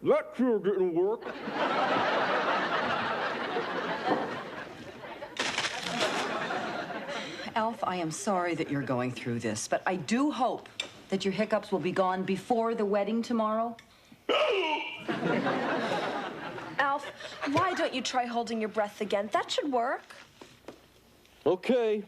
That sure didn't work. Alf, I am sorry that you're going through this, but I do hope that your hiccups will be gone before the wedding tomorrow. Alf, why don't you try holding your breath again? That should work. Okay.